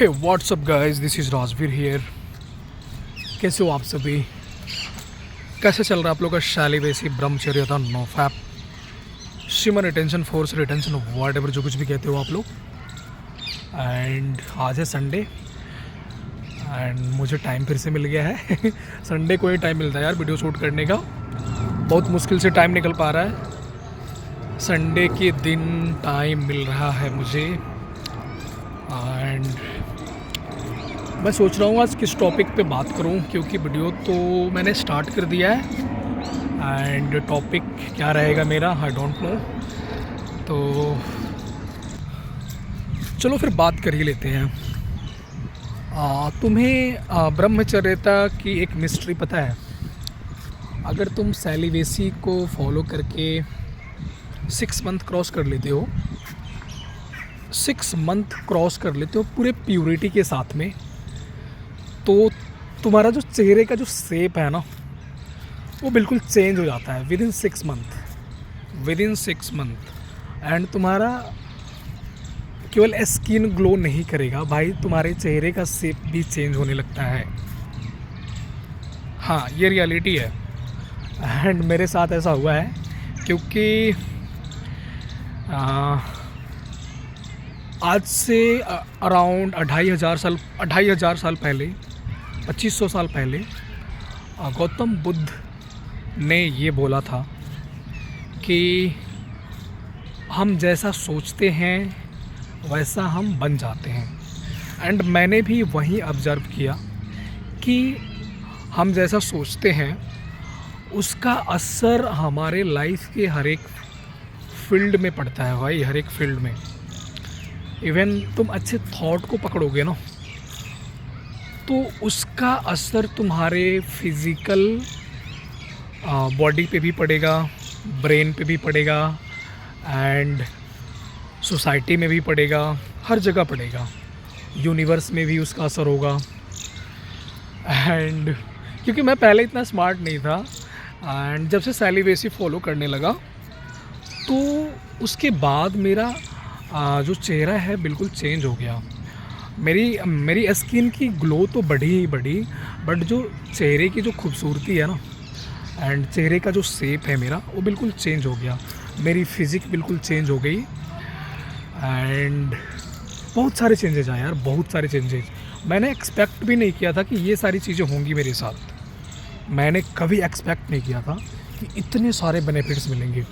Hey what's up guys, this is Rajveer here. कैसे हो आप सभी? कैसे चल रहा है आप लोग का शैलीवेसी ब्रह्मचर्यता no fap semen retention force retention whatever जो कुछ भी कहते हो आप लोग। एंड आज है संडे एंड मुझे टाइम फिर से मिल गया है संडे को ही टाइम मिलता है यार वीडियो शूट करने का। बहुत मुश्किल से टाइम निकल पा रहा है। संडे के दिन टाइम मिल रहा है मुझे एंड मैं सोच रहा हूँ आज किस टॉपिक पे बात करूँ, क्योंकि वीडियो तो मैंने स्टार्ट कर दिया है एंड टॉपिक क्या रहेगा मेरा आई डोंट नो। तो चलो फिर बात कर ही लेते हैं। तुम्हें ब्रह्मचर्यता की एक मिस्ट्री पता है? अगर तुम सेलिवेसी को फॉलो करके 6 मंथ क्रॉस कर लेते हो, 6 मंथ क्रॉस कर लेते हो पूरे प्यूरिटी के साथ में, तो तुम्हारा जो चेहरे का जो शेप है ना वो बिल्कुल चेंज हो जाता है विद इन 6 मंथ। एंड तुम्हारा केवल स्किन ग्लो नहीं करेगा भाई, तुम्हारे चेहरे का शेप भी चेंज होने लगता है। हाँ, ये रियलिटी है एंड मेरे साथ ऐसा हुआ है क्योंकि आज से अराउंड 2500 साल पहले, 2500 साल पहले गौतम बुद्ध ने ये बोला था कि हम जैसा सोचते हैं वैसा हम बन जाते हैं। एंड मैंने भी वही ऑब्ज़र्व किया कि हम जैसा सोचते हैं उसका असर हमारे लाइफ के हर एक फील्ड में पड़ता है भाई, हर एक फील्ड में। इवन तुम अच्छे थॉट को पकड़ोगे ना तो उसका असर तुम्हारे फिज़िकल बॉडी पे भी पड़ेगा, ब्रेन पे भी पड़ेगा एंड सोसाइटी में भी पड़ेगा, हर जगह पड़ेगा। यूनिवर्स में भी उसका असर होगा। एंड क्योंकि मैं पहले इतना स्मार्ट नहीं था एंड जब से सेलिवेसी फॉलो करने लगा तो उसके बाद मेरा जो चेहरा है बिल्कुल चेंज हो गया। मेरी स्किन की ग्लो तो बढ़ी ही बढ़ी, बट जो चेहरे की जो खूबसूरती है ना एंड चेहरे का जो शेप है मेरा वो बिल्कुल चेंज हो गया। मेरी फिज़िक बिल्कुल चेंज हो गई एंड बहुत सारे चेंजेज आए यार, बहुत सारे चेंजेज। मैंने एक्सपेक्ट भी नहीं किया था कि ये सारी चीज़ें होंगी मेरे साथ। मैंने कभी एक्सपेक्ट नहीं किया था कि इतने सारे बेनिफिट्स मिलेंगे।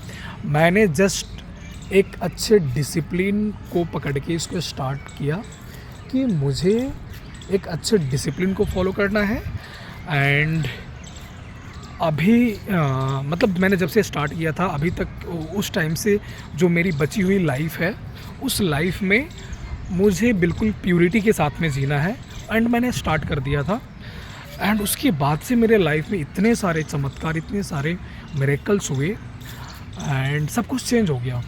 मैंने जस्ट एक अच्छे डिसिप्लिन को पकड़ के इसको स्टार्ट किया कि मुझे एक अच्छे डिसिप्लिन को फॉलो करना है। एंड अभी मतलब मैंने जब से स्टार्ट किया था अभी तक, उस टाइम से जो मेरी बची हुई लाइफ है उस लाइफ में मुझे बिल्कुल प्यूरिटी के साथ में जीना है। एंड मैंने स्टार्ट कर दिया था एंड उसके बाद से मेरे लाइफ में इतने सारे चमत्कार, इतने सारे मिरेकल्स हुए एंड सब कुछ चेंज हो गया।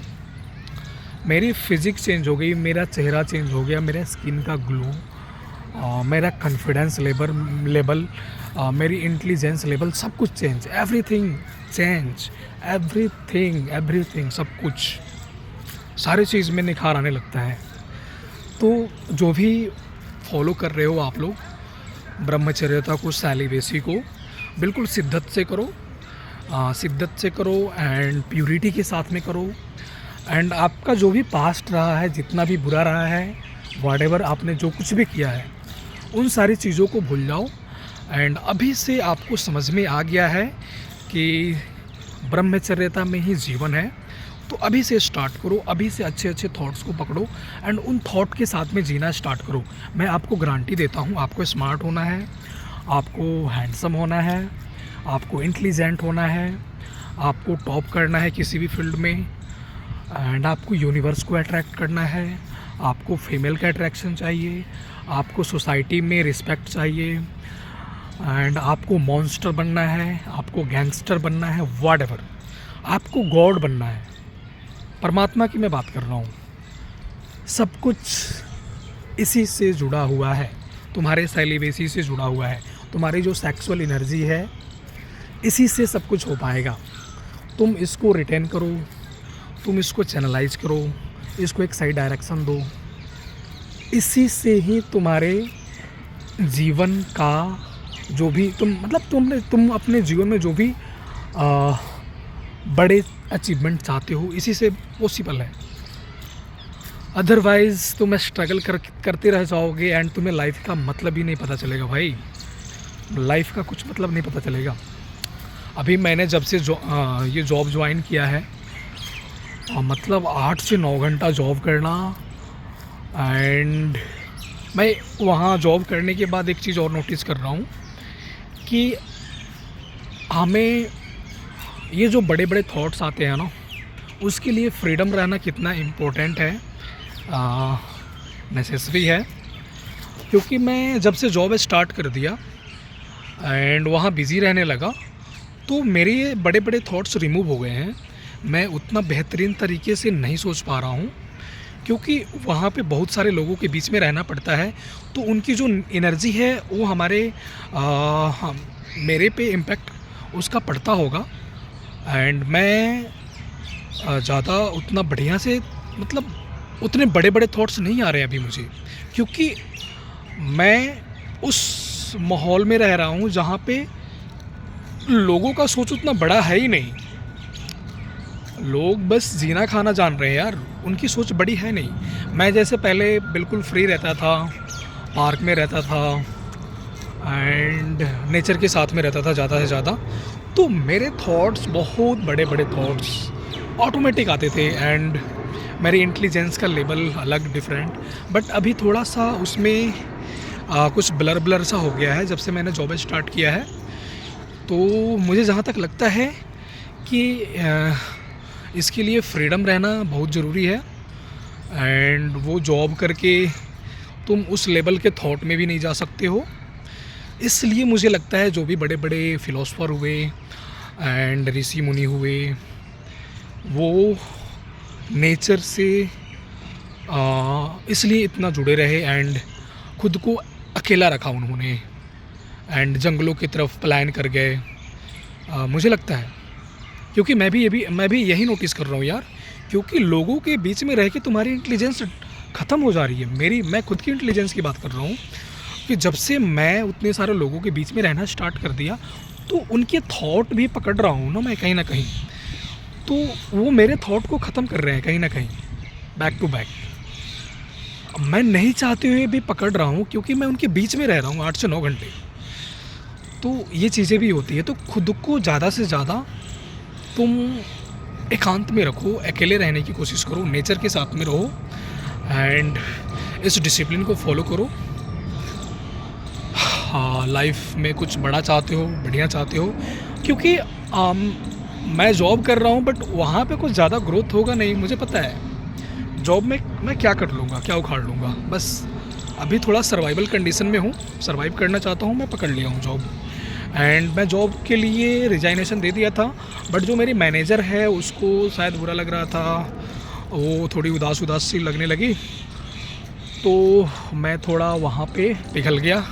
मेरी फिज़िक्स चेंज हो गई, मेरा चेहरा चेंज हो गया, मेरा स्किन का ग्लो, मेरा कॉन्फिडेंस लेवल, मेरी इंटेलिजेंस लेवल, सब कुछ चेंज, एवरीथिंग चेंज, एवरीथिंग सब कुछ, सारी चीज़ में निखार आने लगता है। तो जो भी फॉलो कर रहे हो आप लोग ब्रह्मचर्यता को, सेलिवेसी को, बिल्कुल शिद्दत से करो एंड प्यूरिटी के साथ में करो। एंड आपका जो भी पास्ट रहा है, जितना भी बुरा रहा है, व्हाटएवर आपने जो कुछ भी किया है, उन सारी चीज़ों को भूल जाओ। एंड अभी से आपको समझ में आ गया है कि ब्रह्मचर्यता में ही जीवन है, तो अभी से स्टार्ट करो, अभी से अच्छे अच्छे थॉट्स को पकड़ो एंड उन थॉट के साथ में जीना स्टार्ट करो। मैं आपको गारंटी देता हूँ, आपको स्मार्ट होना है, आपको हैंडसम होना है, आपको इंटेलिजेंट होना है, आपको टॉप करना है किसी भी फील्ड में एंड आपको यूनिवर्स को अट्रैक्ट करना है, आपको फीमेल का अट्रैक्शन चाहिए, आपको सोसाइटी में रिस्पेक्ट चाहिए एंड आपको मॉन्स्टर बनना है, आपको गैंगस्टर बनना है, व्हाटएवर, आपको गॉड बनना है। परमात्मा की मैं बात कर रहा हूँ। सब कुछ इसी से जुड़ा हुआ है, तुम्हारे सेलिवेसी से जुड़ा हुआ है। तुम्हारी जो सेक्सुअल एनर्जी है इसी से सब कुछ हो पाएगा। तुम इसको रिटेन करो, तुम इसको चैनलाइज करो, इसको एक सही डायरेक्शन दो इसी से ही तुम्हारे जीवन का जो भी तुम अपने जीवन में जो भी आ, बड़े अचीवमेंट चाहते हो, इसी से पॉसिबल है। अदरवाइज़ तुम स्ट्रगल करते रह जाओगे एंड तुम्हें लाइफ का मतलब ही नहीं पता चलेगा भाई। लाइफ का कुछ मतलब नहीं पता चलेगा। अभी मैंने जब से ये जॉब ज्वाइन किया है, मतलब 8 से 9 घंटा जॉब करना, एंड मैं वहाँ जॉब करने के बाद एक चीज़ और नोटिस कर रहा हूँ कि हमें ये जो बड़े बड़े थॉट्स आते हैं ना, उसके लिए फ्रीडम रहना कितना इम्पोर्टेंट है, नेसेसरी है। क्योंकि मैं जब से जॉब स्टार्ट कर दिया एंड वहाँ बिज़ी रहने लगा, तो मेरे ये बड़े बड़े थॉट्स रिमूव हो गए हैं। मैं उतना बेहतरीन तरीके से नहीं सोच पा रहा हूँ, क्योंकि वहाँ पे बहुत सारे लोगों के बीच में रहना पड़ता है, तो उनकी जो एनर्जी है वो मेरे पे इम्पेक्ट उसका पड़ता होगा। एंड मैं ज़्यादा उतना बढ़िया से, मतलब उतने बड़े बड़े थॉट्स नहीं आ रहे हैं अभी मुझे, क्योंकि मैं उस माहौल में रह रहा हूँ जहाँ पे लोगों का सोच उतना बड़ा है ही नहीं। लोग बस जीना खाना जान रहे हैं यार, उनकी सोच बड़ी है नहीं। मैं जैसे पहले बिल्कुल फ्री रहता था, पार्क में रहता था एंड नेचर के साथ में रहता था ज़्यादा से ज़्यादा, तो मेरे थॉट्स बहुत बड़े बड़े थॉट्स ऑटोमेटिक आते थे एंड मेरी इंटेलिजेंस का लेवल अलग डिफरेंट। बट अभी थोड़ा सा उसमें कुछ ब्लर सा हो गया है जब से मैंने जॉब स्टार्ट किया है। तो मुझे जहाँ तक लगता है कि इसके लिए फ्रीडम रहना बहुत ज़रूरी है, एंड वो जॉब करके तुम उस लेवल के थॉट में भी नहीं जा सकते हो। इसलिए मुझे लगता है जो भी बड़े बड़े फिलोसफर हुए एंड ऋषि मुनि हुए, वो नेचर से इसलिए इतना जुड़े रहे एंड खुद को अकेला रखा उन्होंने, एंड जंगलों की तरफ पलायन कर गए। मुझे लगता है, क्योंकि मैं भी यही नोटिस कर रहा हूँ यार, क्योंकि लोगों के बीच में रह के तुम्हारी इंटेलिजेंस ख़त्म हो जा रही है। मैं खुद की इंटेलिजेंस की बात कर रहा हूँ कि जब से मैं उतने सारे लोगों के बीच में रहना स्टार्ट कर दिया, तो उनके थॉट भी पकड़ रहा हूँ ना मैं कहीं ना कहीं, तो वो मेरे थॉट को ख़त्म कर रहे हैं कहीं ना कहीं, बैक टू बैक। मैं नहीं चाहते हुए भी पकड़ रहा हूँ, क्योंकि मैं उनके बीच में रह रहा हूँ 8 से 9 घंटे। तो ये चीज़ें भी होती है। तो खुद को ज़्यादा से ज़्यादा तुम एकांत में रखो, अकेले रहने की कोशिश करो, नेचर के साथ में रहो एंड इस डिसिप्लिन को फॉलो करो। हाँ, लाइफ में कुछ बड़ा चाहते हो, बढ़िया चाहते हो, क्योंकि मैं जॉब कर रहा हूँ बट वहाँ पे कुछ ज़्यादा ग्रोथ होगा नहीं, मुझे पता है। जॉब में मैं क्या कर लूँगा, क्या उखाड़ लूँगा, बस अभी थोड़ा सर्वाइवल कंडीशन में हूँ, सर्वाइव करना चाहता हूँ, मैं पकड़ लिया हूँ जॉब। एंड मैं जॉब के लिए रिजाइनेशन दे दिया था, बट जो मेरी मैनेजर है उसको शायद बुरा लग रहा था, वो थोड़ी उदास सी लगने लगी, तो मैं थोड़ा वहाँ पे पिघल गया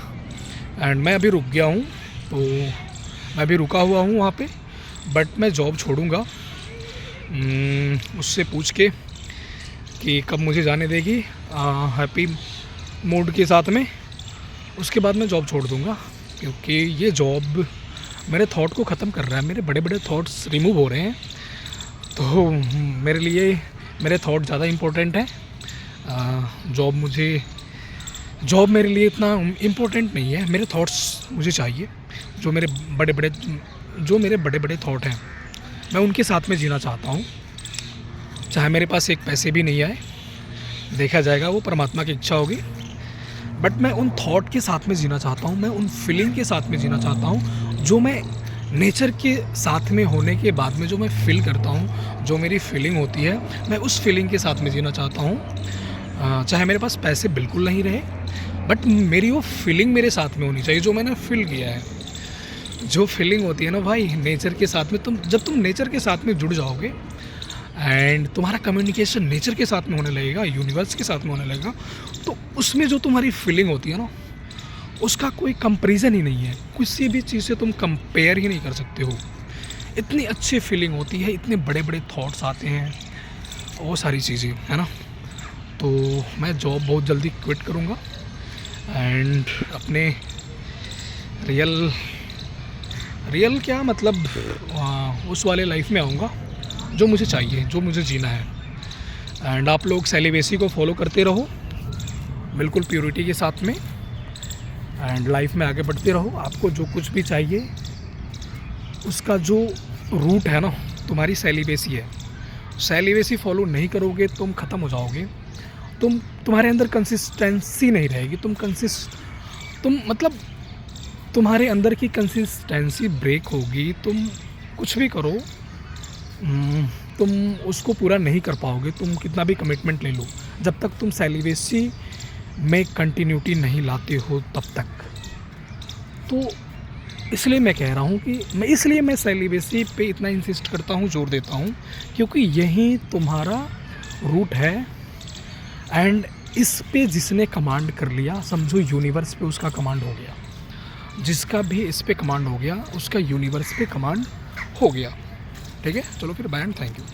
एंड मैं अभी रुक गया हूँ। तो मैं अभी रुका हुआ हूँ वहाँ पे, बट मैं जॉब छोड़ूंगा उससे पूछ के कि कब मुझे जाने देगी हैप्पी मूड के साथ में। उसके बाद मैं जॉब छोड़ दूंगा, क्योंकि ये जॉब मेरे थॉट को ख़त्म कर रहा है, मेरे बड़े बड़े थॉट्स रिमूव हो रहे हैं। तो मेरे लिए मेरे थॉट ज़्यादा इम्पोर्टेंट है। जॉब मेरे लिए इतना इम्पोर्टेंट नहीं है, मेरे थॉट्स मुझे चाहिए। जो मेरे बड़े बड़े थॉट हैं, मैं उनके साथ में जीना चाहता हूँ, चाहे मेरे पास एक पैसे भी नहीं आए, देखा जाएगा, वो परमात्मा की इच्छा होगी। बट मैं उन थॉट के साथ में जीना चाहता हूँ, मैं उन फीलिंग के साथ में जीना चाहता हूँ, जो मैं नेचर के साथ में होने के बाद में जो मैं फील करता हूँ, जो मेरी फीलिंग होती है, मैं उस फीलिंग के साथ में जीना चाहता हूँ। चाहे मेरे पास पैसे बिल्कुल नहीं रहे, बट मेरी वो फीलिंग मेरे साथ में होनी चाहिए, जो मैंने फील किया है। जो फीलिंग होती है ना भाई नेचर के साथ में, जब तुम नेचर के साथ में जुड़ जाओगे एंड तुम्हारा कम्युनिकेशन नेचर के साथ में होने लगेगा, यूनिवर्स के साथ में होने लगेगा, तो उसमें जो तुम्हारी फीलिंग होती है ना, उसका कोई कंपैरिजन ही नहीं है, किसी भी चीज़ से तुम कंपेयर ही नहीं कर सकते हो। इतनी अच्छी फीलिंग होती है, इतने बड़े बड़े थॉट्स आते हैं, वो सारी चीज़ें है ना। तो मैं जॉब बहुत जल्दी क्विट करूँगा एंड अपने रियल क्या मतलब उस वाले लाइफ में आऊँगा जो मुझे चाहिए, जो मुझे जीना है। एंड आप लोग सेलिबेसी को फॉलो करते रहो बिल्कुल प्योरिटी के साथ में, एंड लाइफ में आगे बढ़ते रहो। आपको जो कुछ भी चाहिए उसका जो रूट है ना, तुम्हारी सेलिबेसी है। सेलिबेसी फॉलो नहीं करोगे तुम ख़त्म हो जाओगे, तुम्हारे अंदर कंसिस्टेंसी नहीं रहेगी, तुम मतलब तुम्हारे अंदर की कंसिस्टेंसी ब्रेक होगी। तुम कुछ भी करो तुम उसको पूरा नहीं कर पाओगे, तुम कितना भी कमिटमेंट ले लो, जब तक तुम सेलिबेसी में कंटिन्यूटी नहीं लाते हो तब तक। तो इसलिए मैं कह रहा हूँ कि मैं सेलिबेसी पे इतना इंसिस्ट करता हूँ, जोर देता हूँ, क्योंकि यही तुम्हारा रूट है। एंड इस पे जिसने कमांड कर लिया, समझो यूनिवर्स पे उसका कमांड हो गया। जिसका भी इस पे कमांड हो गया उसका यूनिवर्स पे कमांड हो गया। ठीक है, चलो फिर बाय एंड थैंक यू।